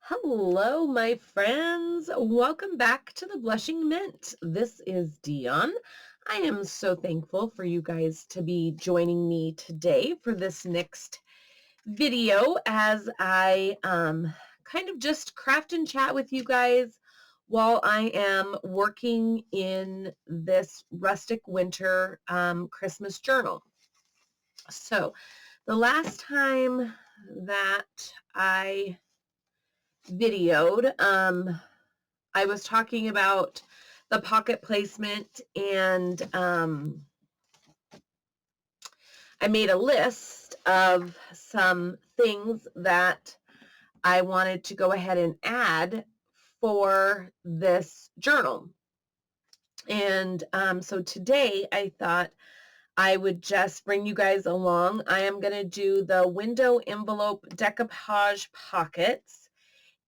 Hello, my friends. Welcome back to the Blushing Mint. This is Dion. I am so thankful for you guys to be joining me today for this next video as I kind of just craft and chat with you guys while I am working in this rustic winter Christmas journal. So the last time that I videoed, I was talking about the pocket placement and I made a list of some things that I wanted to go ahead and add for this journal. And so today I thought I would just bring you guys along. I am going to do the window envelope decoupage pockets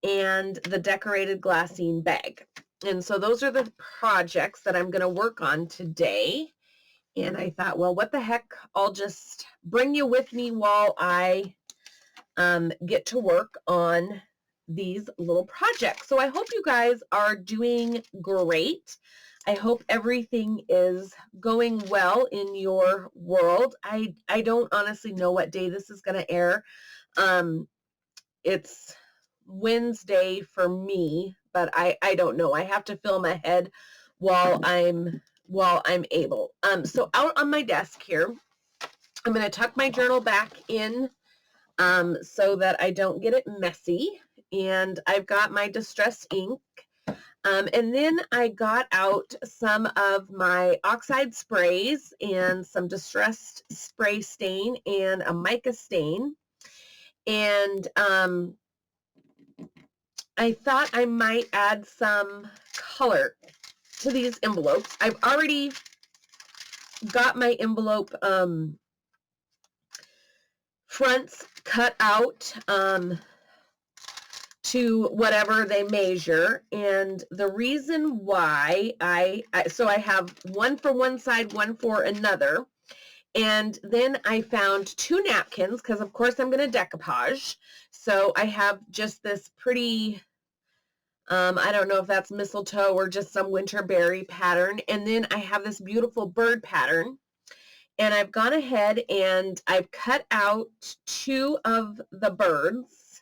and the decorated glassine bag. And so those are the projects that I'm going to work on today. And I thought, well, what the heck? I'll just bring you with me while I get to work on these little projects. So I hope you guys are doing great. I hope everything is going well in your world. I don't honestly know what day this is going to air. It's Wednesday for me, but I don't know. I have to film ahead while I'm able. So out on my desk here, I'm going to tuck my journal back in so that I don't get it messy. And I've got my distress ink. And then I got out some of my oxide sprays and some distressed spray stain and a mica stain. And I thought I might add some color to these envelopes. I've already got my envelope fronts cut out to whatever they measure, and the reason why I have one for one side, one for another, and then I found two napkins because of course I'm going to decoupage. So I have just this pretty I don't know if that's mistletoe or just some winter berry pattern, and then I have this beautiful bird pattern. And I've gone ahead and I've cut out two of the birds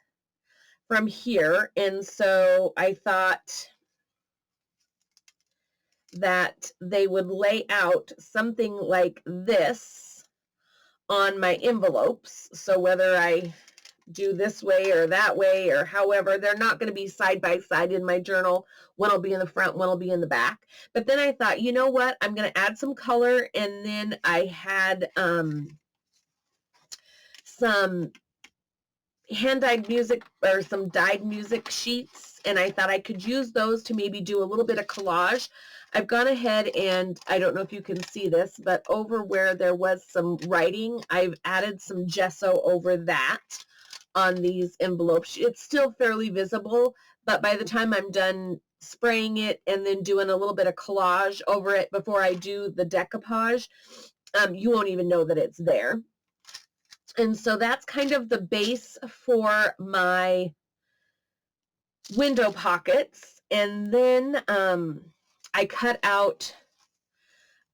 from here. And so I thought that they would lay out something like this on my envelopes. So whether I do this way or that way or however, they're not going to be side by side in my journal. One will be in the front, one will be in the back. But then I thought, you know what, I'm going to add some color. And then I had some hand-dyed music or some dyed music sheets, and I thought I could use those to maybe do a little bit of collage. I've gone ahead and I don't know if you can see this, but over where there was some writing, I've added some gesso over that on these envelopes. It's still fairly visible, but by the time I'm done spraying it and then doing a little bit of collage over it before I do the decoupage, you won't even know that it's there. And so that's kind of the base for my window pockets. And then I cut out,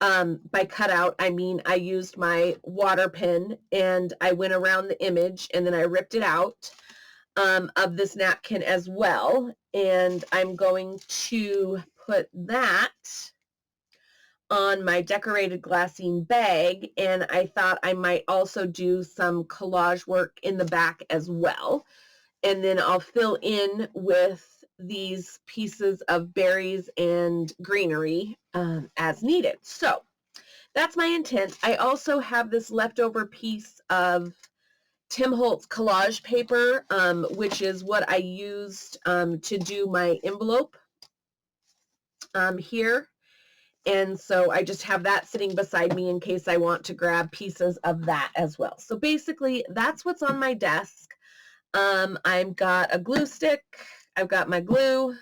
by cut out, I mean I used my water pen and I went around the image and then I ripped it out of this napkin as well. And I'm going to put that on my decorated glassine bag, and I thought I might also do some collage work in the back as well. And then I'll fill in with these pieces of berries and greenery as needed. So that's my intent. I also have this leftover piece of Tim Holtz collage paper, which is what I used to do my envelope here. And so I just have that sitting beside me in case I want to grab pieces of that as well. So basically, that's what's on my desk. I've got a glue stick, I've got my glue,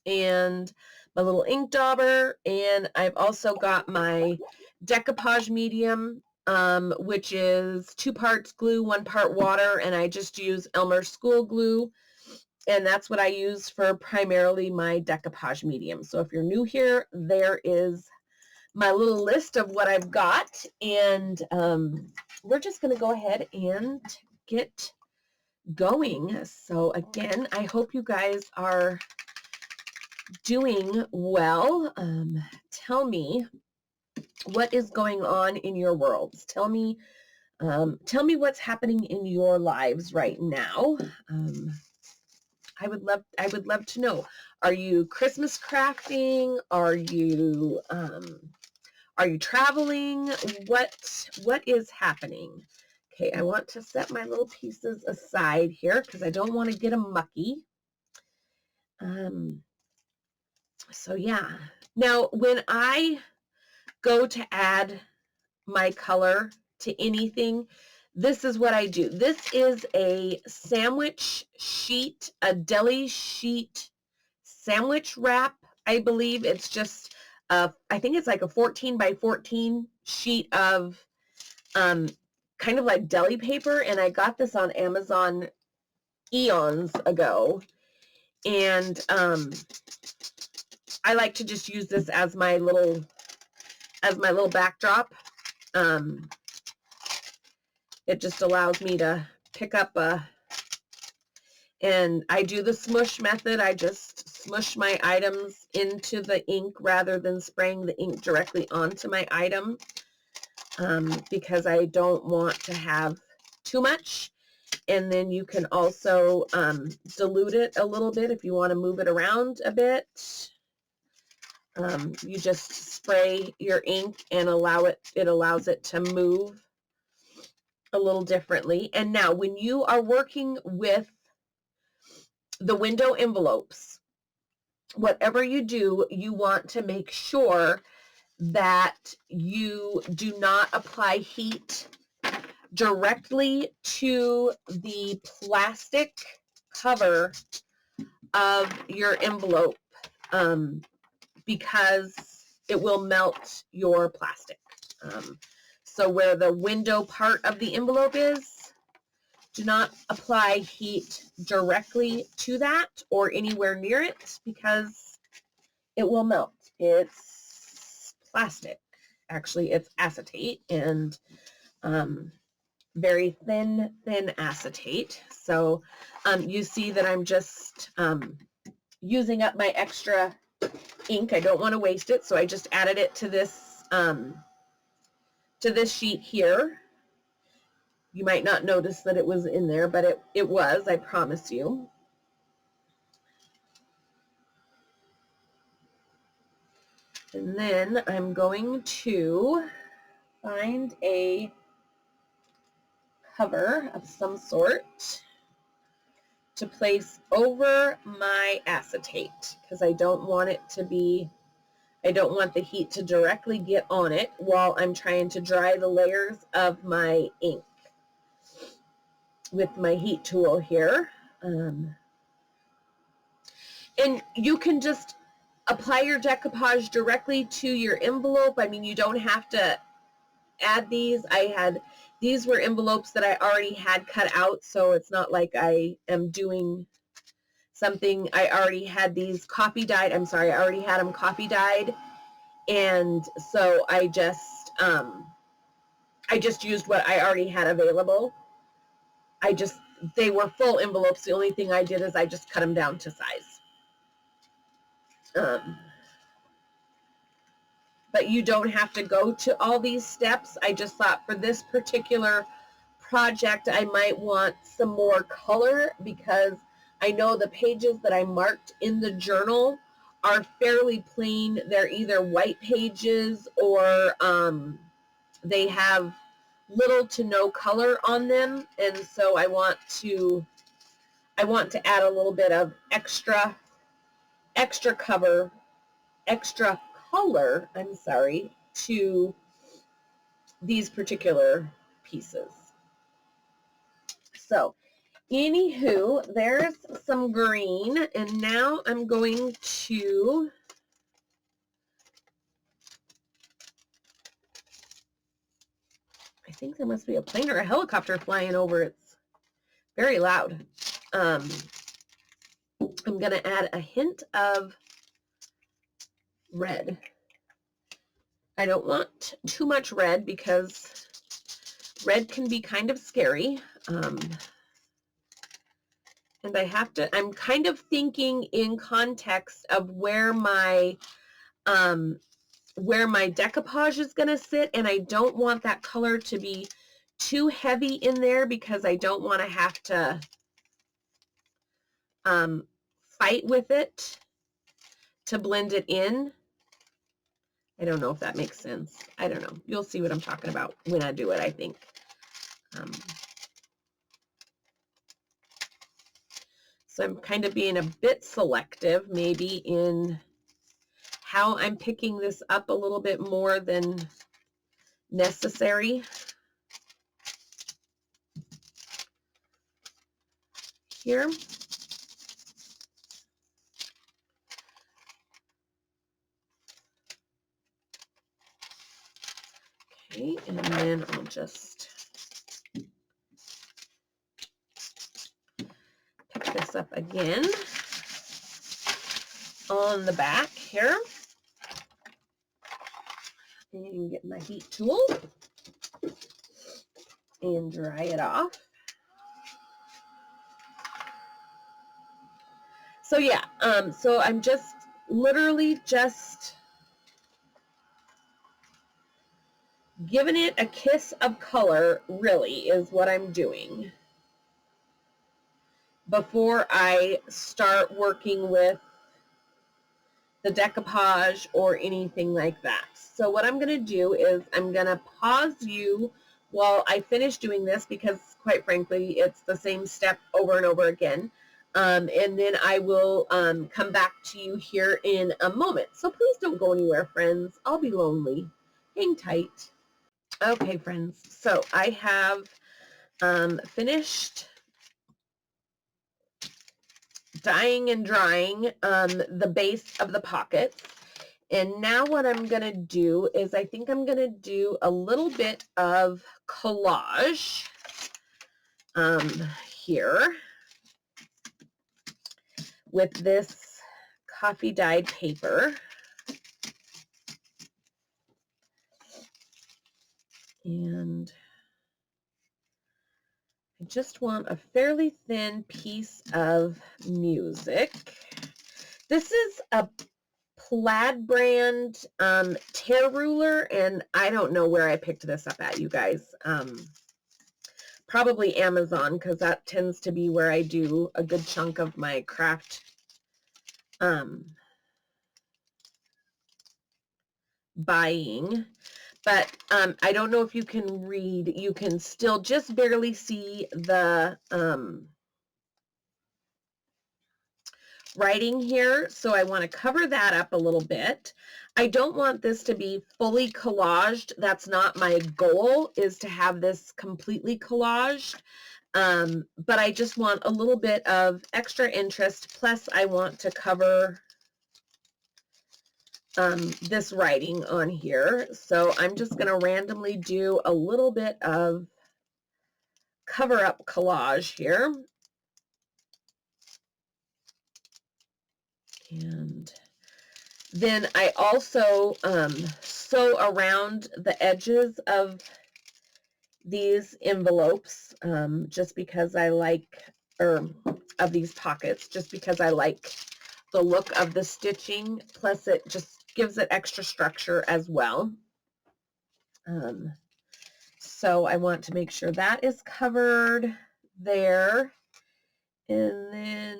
and my little ink dauber, and I've also got my decoupage medium, which is 2 parts glue, 1 part water, and I just use Elmer's School Glue. And that's what I use for primarily my decoupage medium. So if you're new here, there is my little list of what I've got. And we're just going to go ahead and get going. So again, I hope you guys are doing well. Tell me what is going on in your worlds. Tell me what's happening in your lives right now. I would love to know. Are you Christmas crafting? Are you traveling? What is happening? Okay, I want to set my little pieces aside here because I don't want to get them mucky. So yeah. Now, when I go to add my color to anything, this is what I do. This is a sandwich sheet, a deli sheet sandwich wrap. I believe it's just, I think it's like a 14 by 14 sheet of kind of like deli paper. And I got this on Amazon eons ago. And I like to just use this as my little backdrop. It just allows me to pick up and I do the smush method. I just smush my items into the ink rather than spraying the ink directly onto my item, because I don't want to have too much. And then you can also dilute it a little bit if you want to move it around a bit. You just spray your ink and it allows it to move a little differently. And now when you are working with the window envelopes, whatever you do, you want to make sure that you do not apply heat directly to the plastic cover of your envelope, because it will melt your plastic. So where the window part of the envelope is, do not apply heat directly to that or anywhere near it because it will melt. It's plastic. Actually, it's acetate, and very thin acetate. So you see that I'm just using up my extra ink. I don't want to waste it, so I just added it to this sheet here. You might not notice that it was in there, but it was, I promise you. And then I'm going to find a cover of some sort to place over my acetate because I don't want the heat to directly get on it while I'm trying to dry the layers of my ink with my heat tool here. And you can just apply your decoupage directly to your envelope. I mean, you don't have to add these. These were envelopes that I already had cut out, so it's not like I am doing something. I already had these coffee dyed. I already had them coffee dyed, and so I just used what I already had available. They were full envelopes. The only thing I did is I just cut them down to size. But you don't have to go to all these steps. I just thought for this particular project, I might want some more color because I know the pages that I marked in the journal are fairly plain. They're either white pages or they have little to no color on them, and so I want to add a little bit of extra color to these particular pieces. So anywho, there's some green, and now I'm going to I think there must be a plane or a helicopter flying over. It's very loud. I'm going to add a hint of red. I don't want too much red because red can be kind of scary. And I'm kind of thinking in context of where my decoupage is going to sit, and I don't want that color to be too heavy in there because I don't want to have to fight with it to blend it in. I don't know if that makes sense. I don't know. You'll see what I'm talking about when I do it, I think. So I'm kind of being a bit selective maybe in how I'm picking this up a little bit more than necessary. Here. Okay, and then I'll just pick this up again on the back here. And get my heat tool and dry it off. So yeah, so I'm just literally just giving it a kiss of color, really, is what I'm doing before I start working with the decoupage or anything like that. So what I'm going to do is I'm going to pause you while I finish doing this because, quite frankly, it's the same step over and over again. And then I will come back to you here in a moment. So please don't go anywhere, friends. I'll be lonely. Hang tight. Okay, friends. So I have finished dyeing and drying the base of the pockets. And now what I'm going to do is I think I'm going to do a little bit of collage here with this coffee dyed paper. And I just want a fairly thin piece of music. This is a Plaid brand tear ruler, and I don't know where I picked this up at, you guys. Probably Amazon, because that tends to be where I do a good chunk of my craft buying. But I don't know if you can read. You can still just barely see the writing here, so I want to cover that up a little bit. I don't want this to be fully collaged. That's not my goal, is to have this completely collaged. But I just want a little bit of extra interest, plus I want to cover this writing on here. So I'm just going to randomly do a little bit of cover up collage here. And then I also sew around the edges of these envelopes just because I like, or of these pockets, just because I like the look of the stitching, plus it just gives it extra structure as well. So I want to make sure that is covered there. And then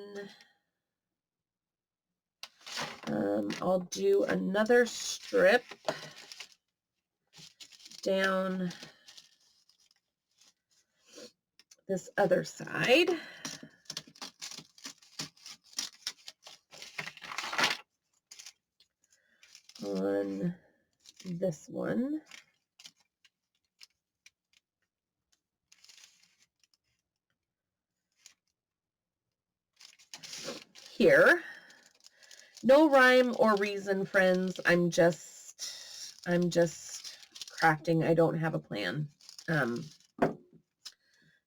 I'll do another strip down this other side. On this one. Here. No rhyme or reason, friends. I'm just crafting. I don't have a plan.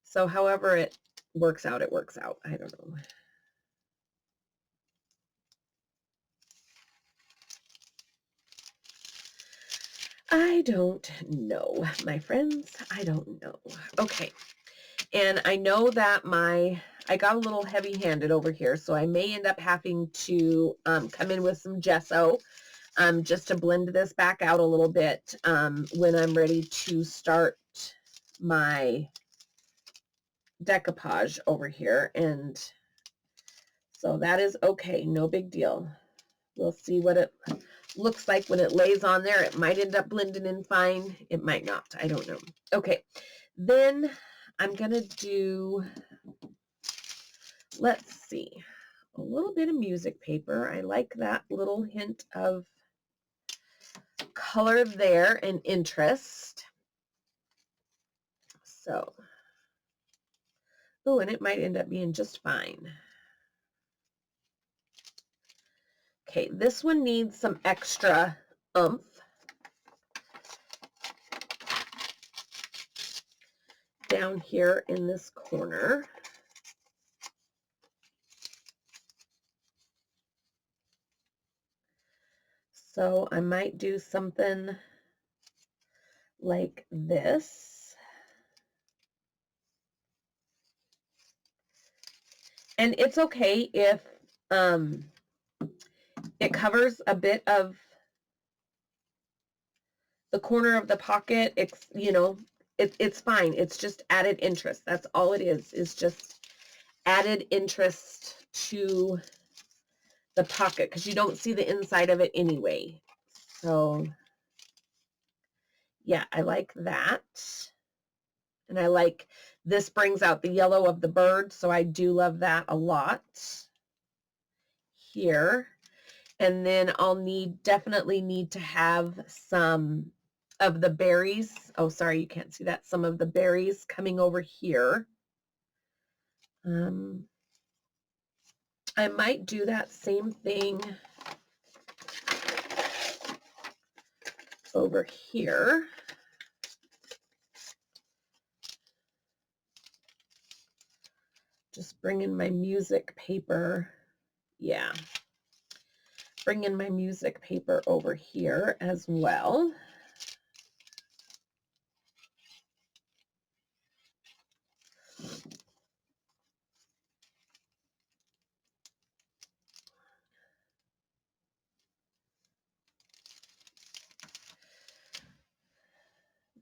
So however it works out, it works out. I don't know. I don't know, my friends. I don't know. Okay. And I know that I got a little heavy-handed over here, so I may end up having to come in with some gesso just to blend this back out a little bit when I'm ready to start my decoupage over here. And so that is okay, no big deal. We'll see what it looks like when it lays on there. It might end up blending in fine. It might not. I don't know. Okay, then I'm going to do, let's see, a little bit of music paper. I like that little hint of color there and interest. So, oh, and it might end up being just fine. Okay, this one needs some extra oomph. Down here in this corner. So I might do something like this. And it's okay if it covers a bit of the corner of the pocket. It's, you know, it's fine. It's just added interest. That's all it is just added interest to the pocket because you don't see the inside of it anyway. So yeah, I like that. And I like, this brings out the yellow of the bird, so I do love that a lot here. And then I'll definitely need to have some of the berries. Oh, sorry, you can't see that. Some of the berries coming over here. I might do that same thing over here. Just bring in my music paper. Yeah. Bring in my music paper over here as well.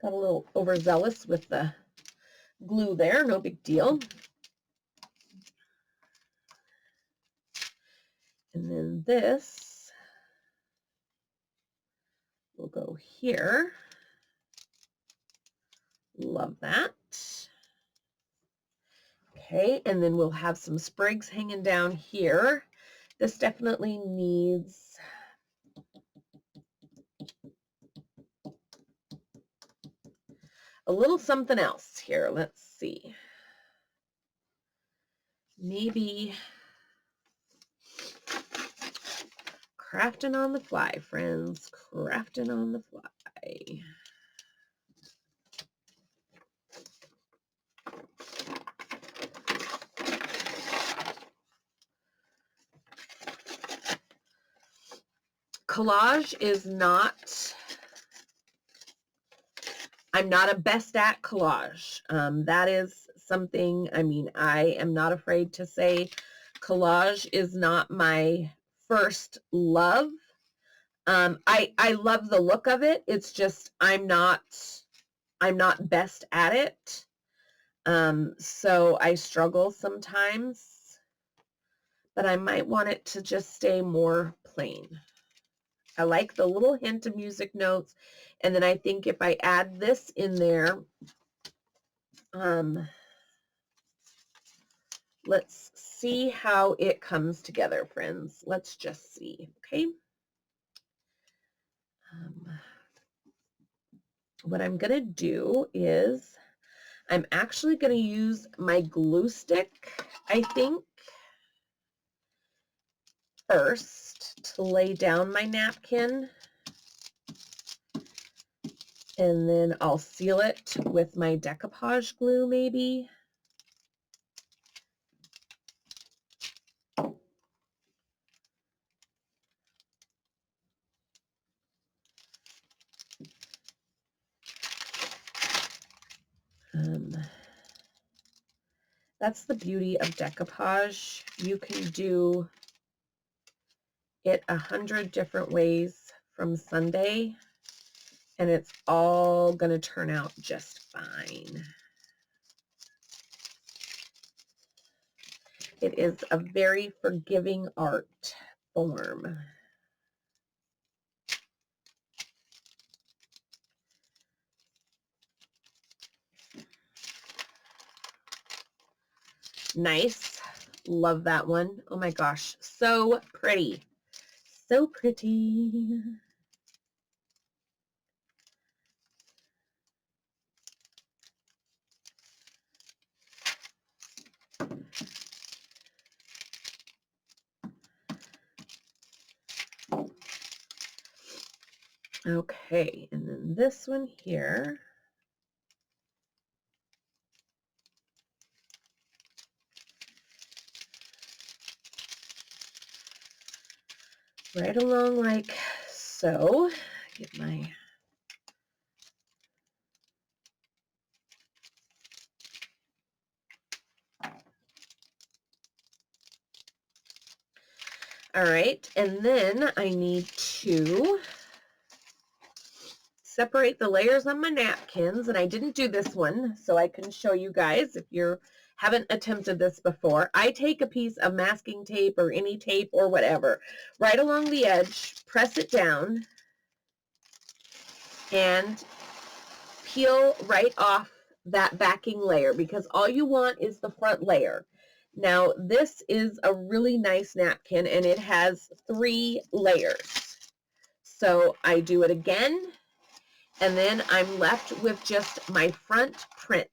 Got a little overzealous with the glue there, no big deal. And then this will go here. Love that. Okay, and then we'll have some sprigs hanging down here. This definitely needs a little something else here. Let's see. Maybe crafting on the fly, friends. Crafting on the fly. Collage is not, I'm not a best at collage. That is something, I mean, I am not afraid to say collage is not my first love. I love the look of it. It's just I'm not best at it. So I struggle sometimes, but I might want it to just stay more plain. I like the little hint of music notes. And then I think if I add this in there, let's see how it comes together, friends. Let's just see, okay? What I'm going to do is I'm actually going to use my glue stick, I think, first to lay down my napkin. And then I'll seal it with my decoupage glue, maybe. That's the beauty of decoupage. You can do it 100 different ways from Sunday, and it's all going to turn out just fine. It is a very forgiving art form. Nice. Love that one. Oh my gosh. So pretty. So pretty. Okay, and then this one here. Right along like so. Get my all right, and then I need to separate the layers on my napkins, and I didn't do this one, so I can show you guys if you haven't attempted this before. I take a piece of masking tape or any tape or whatever, right along the edge, press it down, and peel right off that backing layer, because all you want is the front layer. Now, this is a really nice napkin, and it has 3 layers. So I do it again, and then I'm left with just my front print.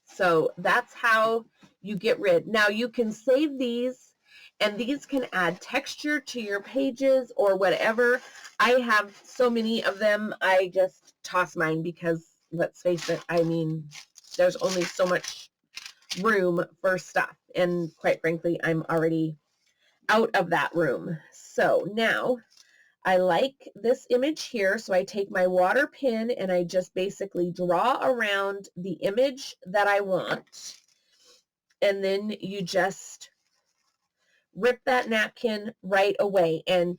So that's how you get rid. Now you can save these, and these can add texture to your pages or whatever. I have so many of them, I just toss mine because, let's face it, I mean, there's only so much room for stuff, and quite frankly, I'm already out of that room. So now I like this image here, so I take my water pen and I just basically draw around the image that I want, and then you just rip that napkin right away. And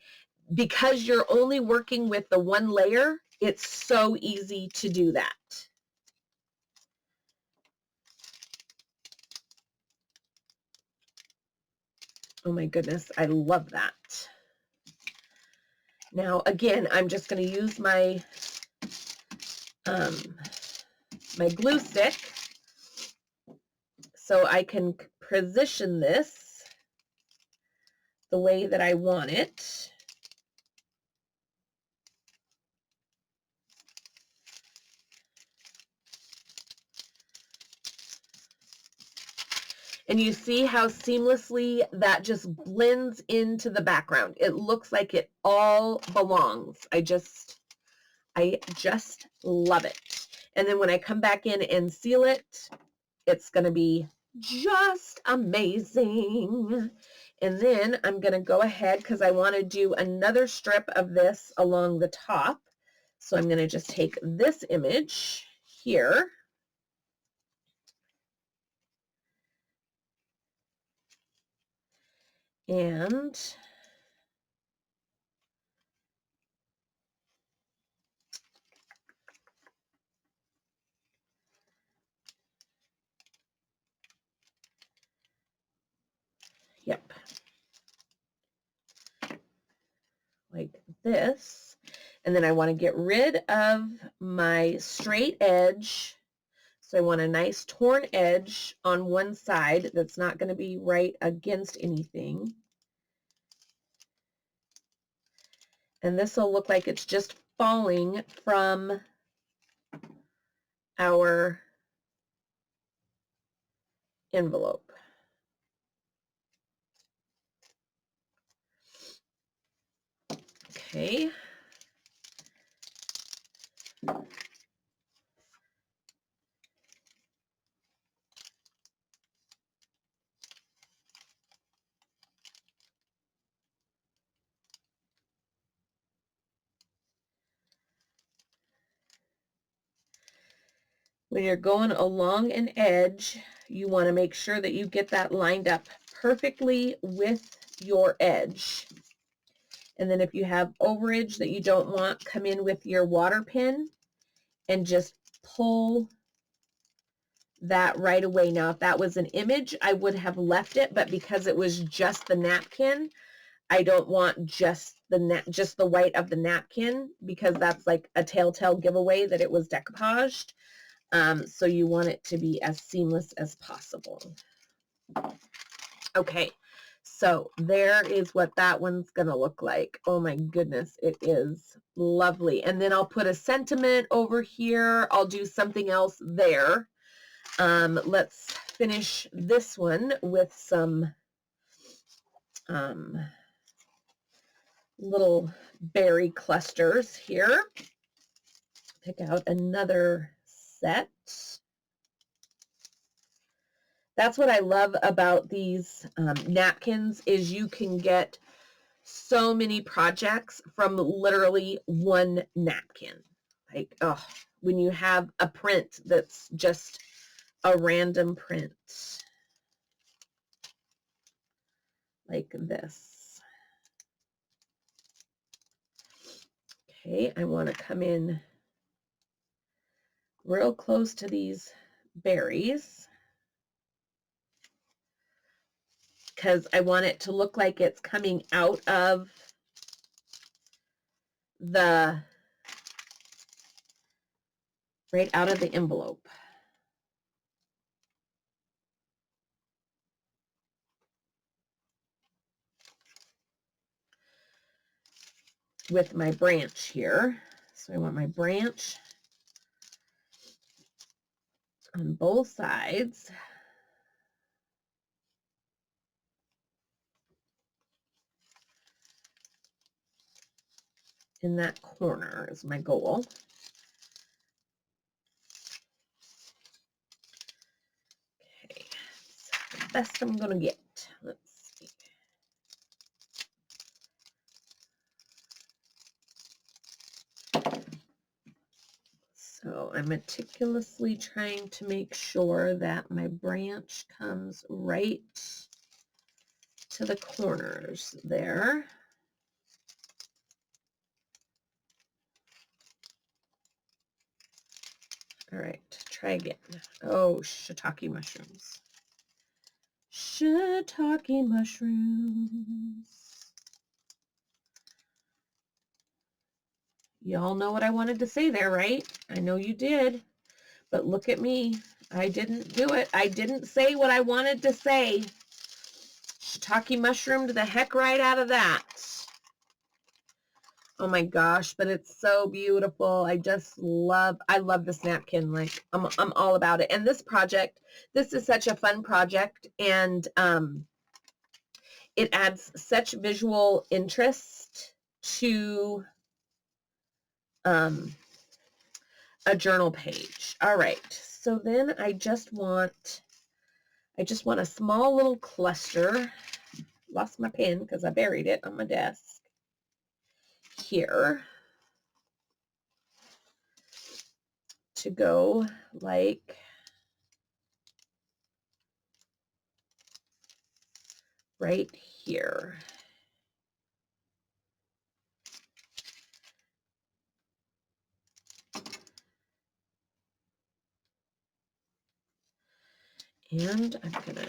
because you're only working with the one layer, it's so easy to do that. Oh my goodness, I love that. Now again, I'm just going to use my my glue stick so I can position this the way that I want it. And you see how seamlessly that just blends into the background. It looks like it all belongs. I just love it. And then when I come back in and seal it, it's going to be just amazing. And then I'm going to go ahead, because I want to do another strip of this along the top. So I'm going to just take this image here, and yep, like this. And then I want to get rid of my straight edge. So I want a nice torn edge on one side that's not going to be right against anything. And this will look like it's just falling from our envelope. Okay. When you're going along an edge, you want to make sure that you get that lined up perfectly with your edge. And then if you have overage that you don't want, come in with your water pin and just pull that right away. Now, if that was an image, I would have left it, but because it was just the napkin, I don't want just the white of the napkin, because that's like a telltale giveaway that it was decoupaged. So you want it to be as seamless as possible. Okay, so there is what that one's gonna look like. Oh my goodness, it is lovely. And then I'll put a sentiment over here. I'll do something else there. Let's finish this one with some little berry clusters here. Pick out another set. That's what I love about these napkins, is you can get so many projects from literally one napkin. Like, oh, when you have a print that's just a random print like this. Okay, I want to come in real close to these berries because I want it to look like it's coming out of the envelope. With my branch here. So I want my branch on both sides. In that corner is my goal. Okay, so the best I'm gonna get. Let's see. So I'm meticulously trying to make sure that my branch comes right to the corners there. All right, try again. Oh, shiitake mushrooms. Shiitake mushrooms. Y'all know what I wanted to say there, right? I know you did, but look at me. I didn't do it. I didn't say what I wanted to say. Shiitake mushroomed the heck right out of that. Oh my gosh, but it's so beautiful. I love this napkin. Like I'm all about it. And this project, this is such a fun project, and it adds such visual interest to a journal page. All right, so then I just want a small little cluster. Lost my pen because I buried it on my desk here, to go like right here. And I'm gonna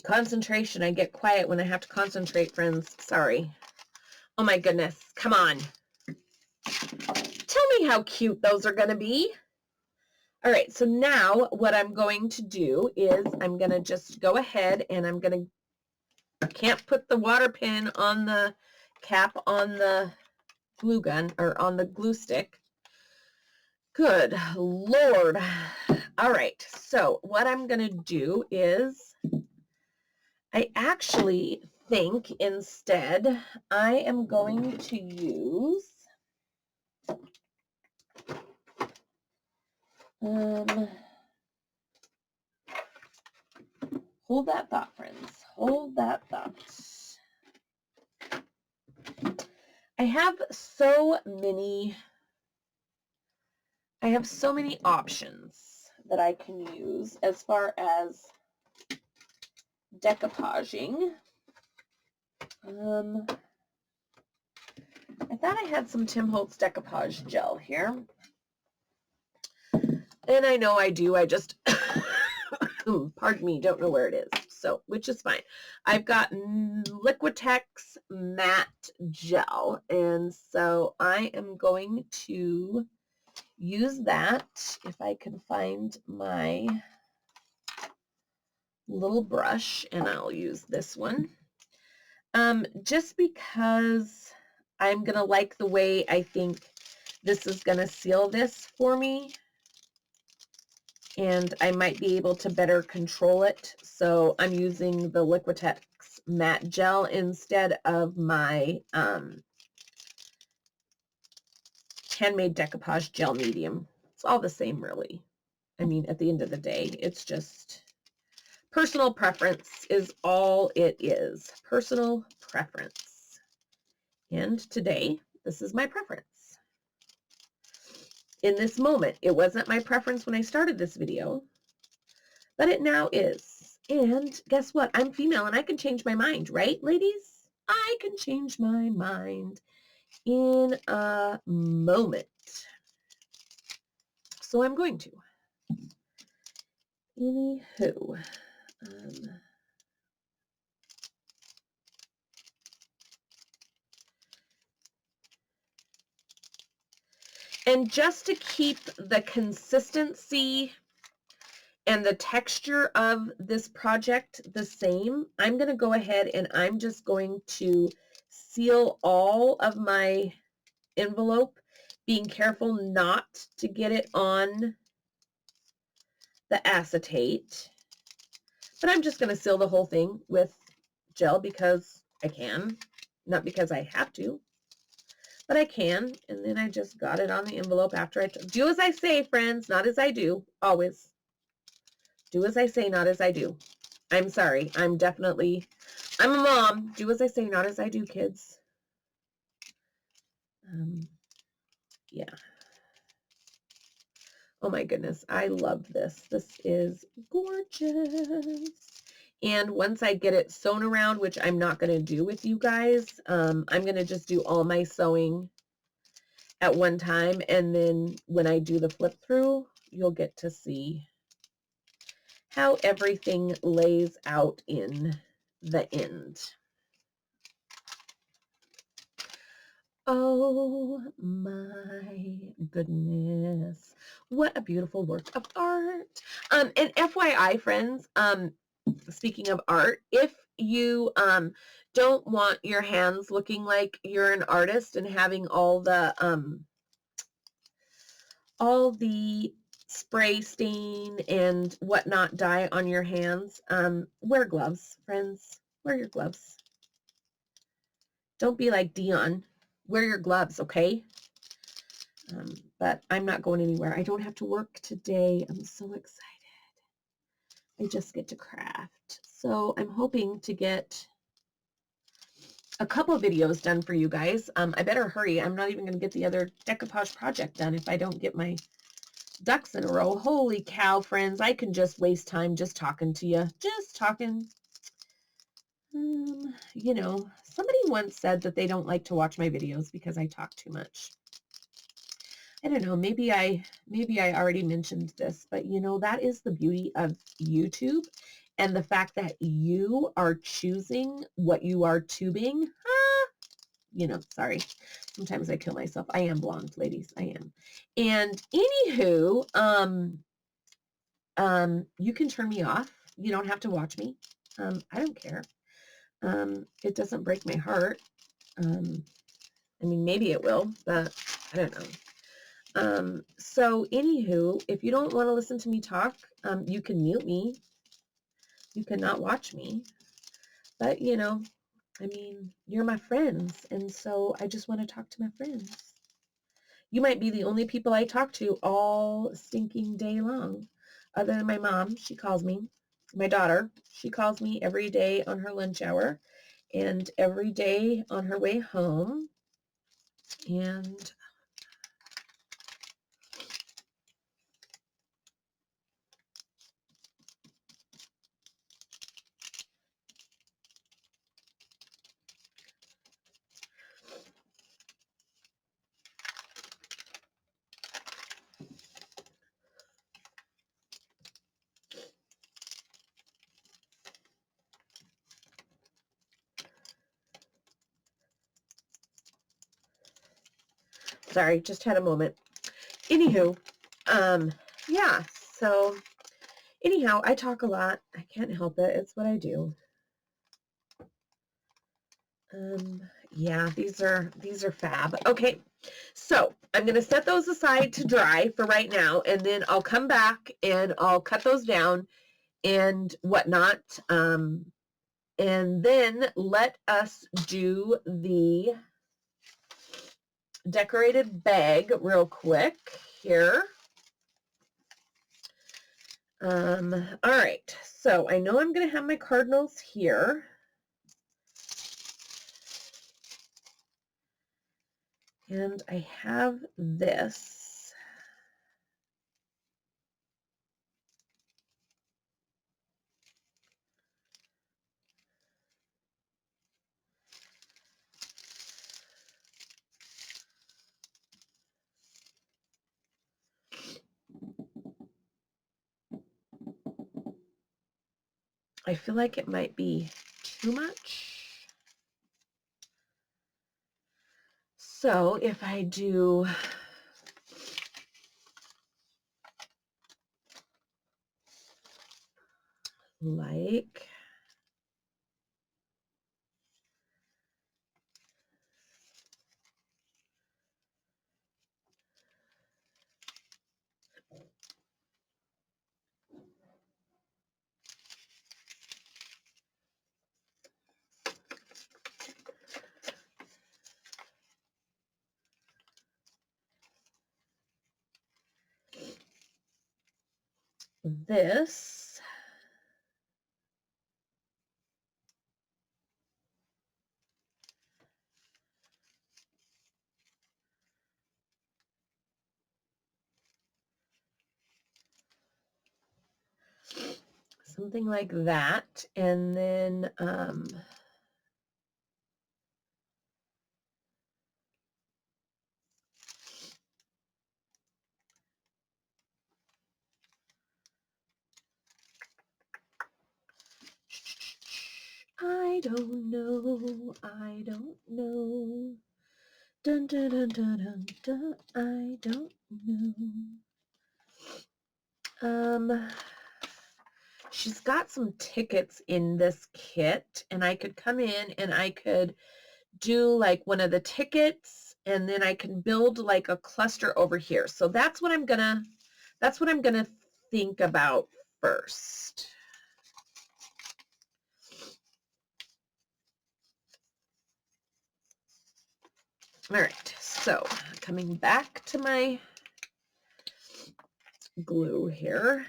concentration. I get quiet when I have to concentrate, friends. Sorry. Oh my goodness. Come on. Tell me how cute those are going to be. All right, so now what I'm going to do is I'm going to just go ahead and I can't put the water pin on the cap on the glue gun, or on the glue stick. Good Lord. All right, so what I'm going to do is I actually think instead I am going to use hold that thought, friends. Hold that thought. I have so many options that I can use as far as decoupaging. I thought I had some Tim Holtz decoupage gel here. And I know I do. I just, pardon me, don't know where it is. So, which is fine. I've got Liquitex matte gel. And so I am going to use that if I can find my little brush, and I'll use this one. Just because I'm going to like the way I think this is going to seal this for me, and I might be able to better control it. So I'm using the Liquitex matte gel instead of my handmade decoupage gel medium. It's all the same, really. I mean, at the end of the day, it's just personal preference is all it is. Personal preference. And today, this is my preference. In this moment, it wasn't my preference when I started this video, but it now is. And guess what? I'm female and I can change my mind, right, ladies? I can change my mind in a moment. So I'm going to. Anywho. And just to keep the consistency and the texture of this project the same, I'm going to go ahead and I'm just going to seal all of my envelope, being careful not to get it on the acetate. But I'm just going to seal the whole thing with gel because I can, not because I have to. But I can, and then I just got it on the envelope after I do as I say, friends, not as I do, always. Do as I say, not as I do. I'm sorry, I'm a mom. Do as I say, not as I do, kids. Yeah. Oh my goodness, I love this. This is gorgeous. And once I get it sewn around, which I'm not going to do with you guys, I'm going to just do all my sewing at one time, and then when I do the flip through, you'll get to see how everything lays out in the end. Oh my goodness, what a beautiful work of art. And FYI, friends, speaking of art, if you don't want your hands looking like you're an artist and having all the spray stain and whatnot dye on your hands, wear gloves, friends. Wear your gloves. Don't be like Dion. Wear your gloves, okay? But I'm not going anywhere. I don't have to work today. I'm so excited. I just get to craft. So I'm hoping to get a couple videos done for you guys. I better hurry. I'm not even going to get the other decoupage project done if I don't get my ducks in a row. Holy cow, friends. I can just waste time just talking to you. Just talking. You know, somebody once said that they don't like to watch my videos because I talk too much. I don't know, maybe I already mentioned this, but you know, that is the beauty of YouTube and the fact that you are choosing what you are tubing. You know, sorry. Sometimes I kill myself. I am blonde, ladies. I am. And anywho, you can turn me off. You don't have to watch me. I don't care. It doesn't break my heart. I mean, maybe it will, but I don't know. So anywho, if you don't want to listen to me talk, you can mute me. You cannot watch me. But, you know, I mean, you're my friends, and so I just want to talk to my friends. You might be the only people I talk to all stinking day long. Other than my mom, she calls me. My daughter, she calls me every day on her lunch hour and every day on her way home. And sorry, just had a moment. Anywho, yeah, so anyhow, I talk a lot. I can't help it. It's what I do. Yeah, these are fab. Okay, so I'm going to set those aside to dry for right now, and then I'll come back and I'll cut those down and whatnot. And then let us do the decorated bag real quick here. All right, so I know I'm going to have my cardinals here. And I have this. I feel like it might be too much. So if I do like this, something like that, and then I don't know, dun dun dun dun dun dun, I don't know. She's got some tickets in this kit, and I could come in and I could do like one of the tickets, and then I can build like a cluster over here. So that's what I'm gonna think about first. All right, so coming back to my glue here.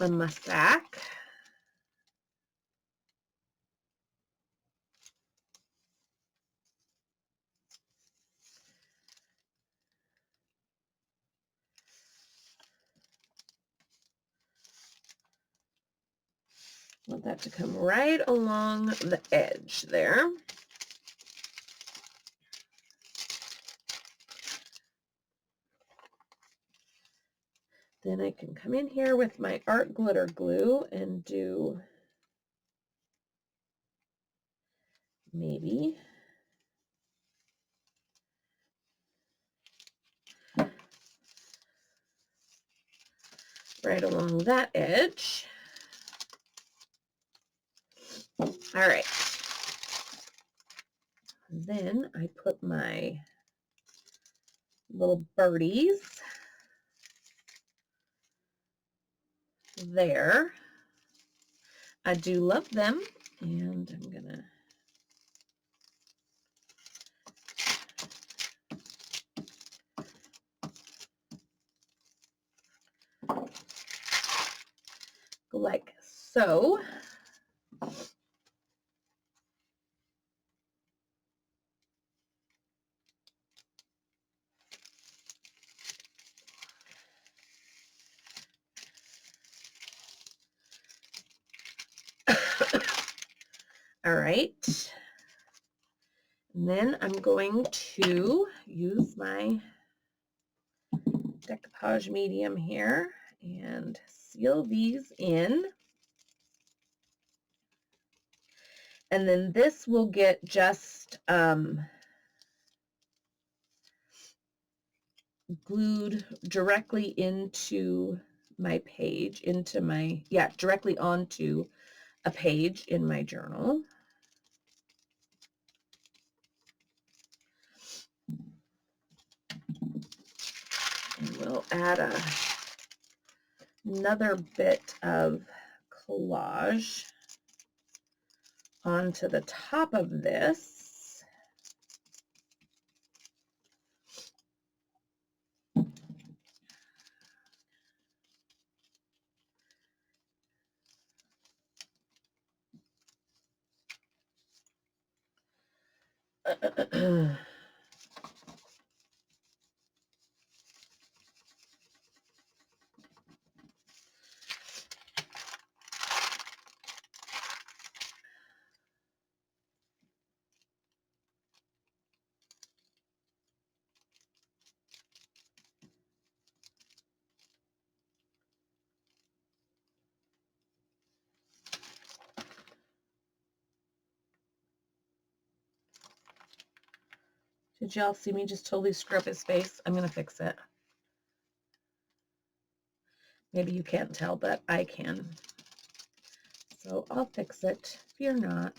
On my sack. Want that to come right along the edge there. Then I can come in here with my art glitter glue and do maybe right along that edge. All right. Then I put my little birdies there. I do love them, and I'm gonna go like so. All right. And then I'm going to use my decoupage medium here and seal these in. And then this will get just glued directly into my page, directly onto a page in my journal. And we'll add another bit of collage onto the top of this. Did y'all see me just totally screw up his face? I'm going to fix it. Maybe you can't tell, but I can. So I'll fix it. Fear not,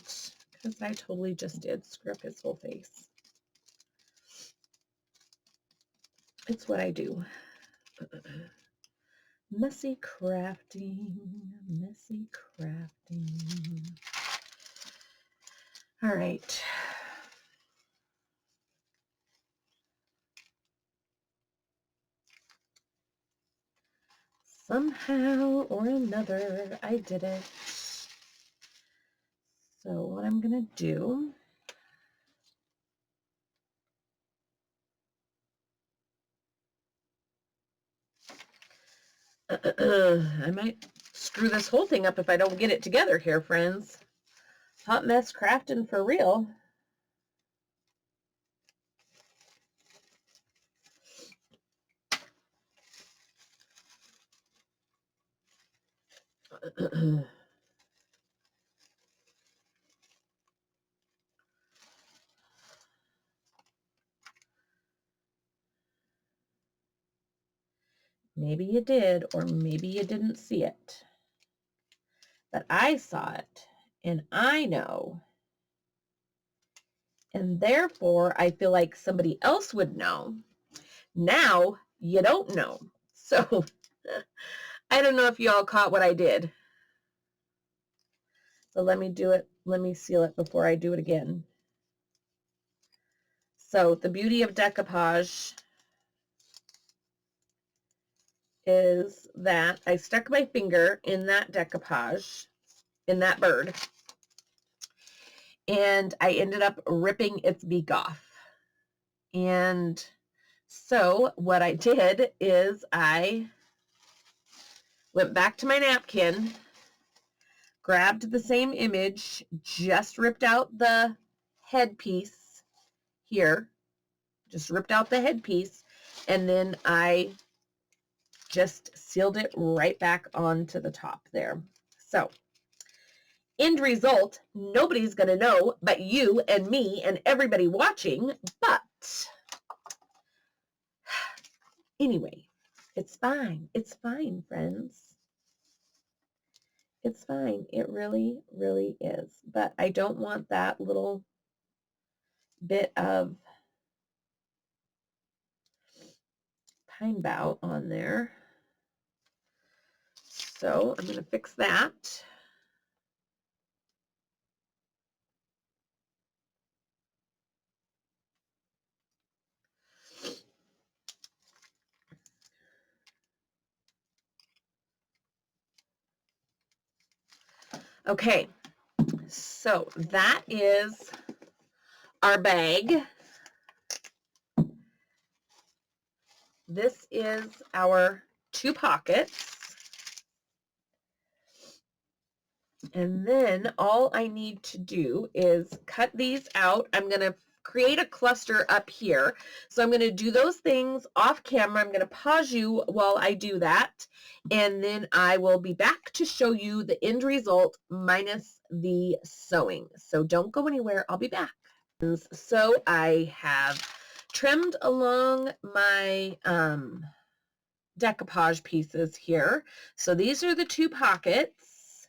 because I totally just did screw up his whole face. It's what I do. Messy crafting, messy crafting. All right. Somehow or another, I did it. So what I'm going to do, I might screw this whole thing up if I don't get it together here, friends. Hot mess crafting for real. Maybe you did, or maybe you didn't see it. But I saw it, and I know. And therefore, I feel like somebody else would know. Now, you don't know. So, I don't know if you all caught what I did. So let me do it. Let me seal it before I do it again. So the beauty of decoupage is that I stuck my finger in that decoupage, in that bird, and I ended up ripping its beak off. And so what I did is I went back to my napkin, grabbed the same image, just ripped out the headpiece here, just ripped out the headpiece, and then I just sealed it right back onto the top there. So, end result, nobody's going to know but you and me and everybody watching, but anyway, it's fine. It's fine, friends. It's fine. It really, really is. But I don't want that little bit of time bow on there. So I'm going to fix that. Okay, so that is our bag. This is our 2 pockets. And then all I need to do is cut these out. I'm going to create a cluster up here. So I'm going to do those things off camera. I'm going to pause you while I do that. And then I will be back to show you the end result minus the sewing. So don't go anywhere. I'll be back. So I have trimmed along my decoupage pieces here. So these are the 2 pockets.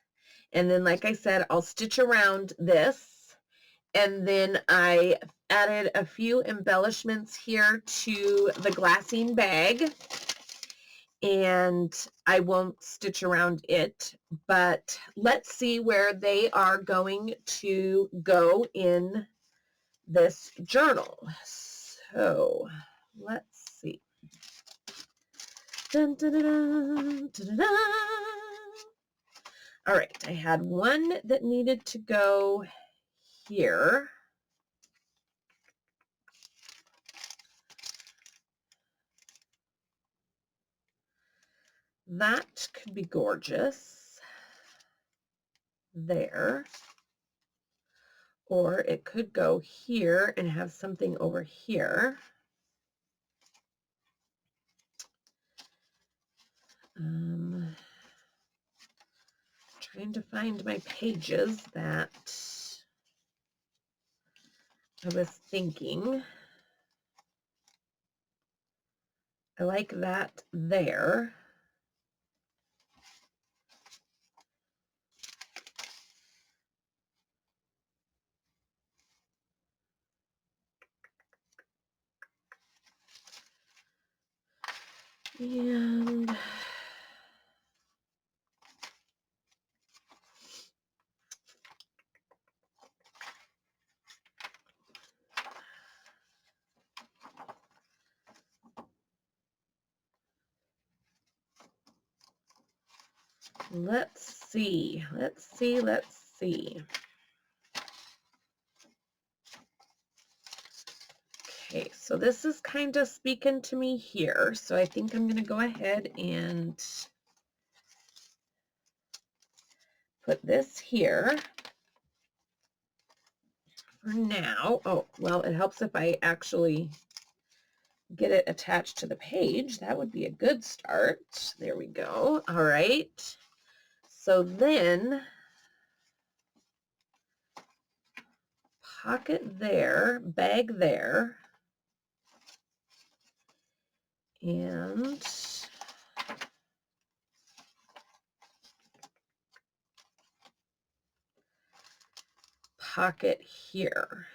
And then, like I said, I'll stitch around this. And then I added a few embellishments here to the glassine bag. And I won't stitch around it, but let's see where they are going to go in this journal. So let's see. Dun, dun, dun, dun, dun, dun. All right, I had one that needed to go here. That could be gorgeous there. Or it could go here and have something over here. Trying to find my pages that I was thinking. I like that there. And let's see. Okay, so this is kind of speaking to me here. So I think I'm going to go ahead and put this here for now. Oh, well, it helps if I actually get it attached to the page. That would be a good start. There we go. All right. So then pocket there, bag there, and pocket here.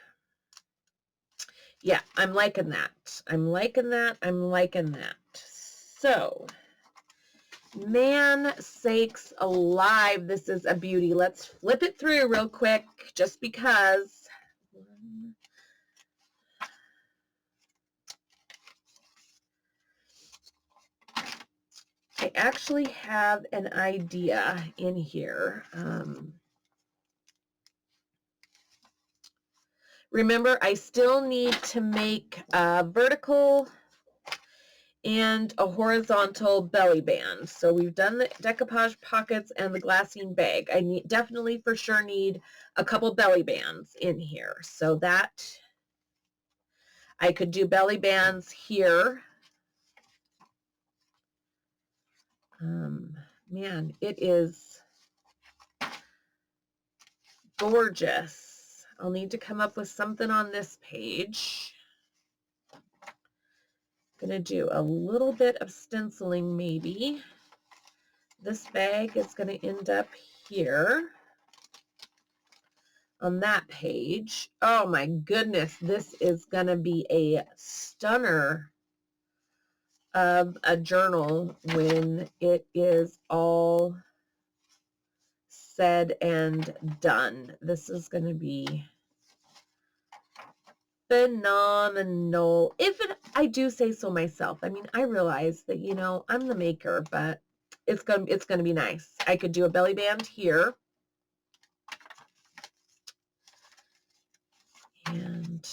Yeah, I'm liking that. I'm liking that. So, man sakes alive, this is a beauty. Let's flip it through real quick just because. I actually have an idea in here. Remember, I still need to make a vertical and a horizontal belly band. So we've done the decoupage pockets and the glassine bag. I definitely for sure need a couple belly bands in here. So that I could do belly bands here. Man, it is gorgeous. I'll need to come up with something on this page. Gonna do a little bit of stenciling maybe. This bag is going to end up here on that page. Oh my goodness, this is going to be a stunner of a journal when it is all said and done. This is going to be phenomenal. I do say so myself. I mean, I realize that, you know, I'm the maker, but it's going to be nice. I could do a belly band here. And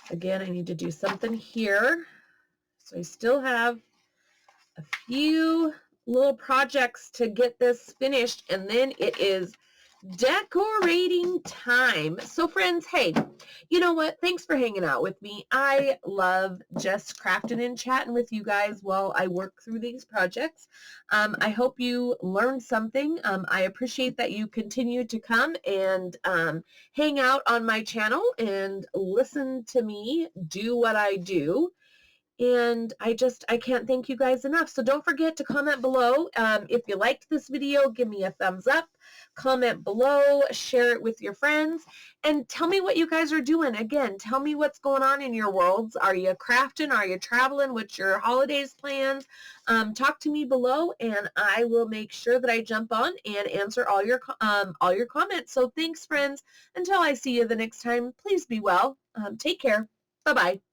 again, I need to do something here. So I still have a few little projects to get this finished, and then it is decorating time. So friends, hey, you know what? Thanks for hanging out with me. I love just crafting and chatting with you guys while I work through these projects. I hope you learned something. I appreciate that you continue to come and hang out on my channel and listen to me do what I do. And I can't thank you guys enough. So don't forget to comment below. If you liked this video, give me a thumbs up. Comment below, share it with your friends, and tell me what you guys are doing. Again, tell me what's going on in your worlds. Are you crafting? Are you traveling? What's your holidays plans? Talk to me below, and I will make sure that I jump on and answer all your comments. So thanks, friends. Until I see you the next time, please be well. Take care. Bye-bye.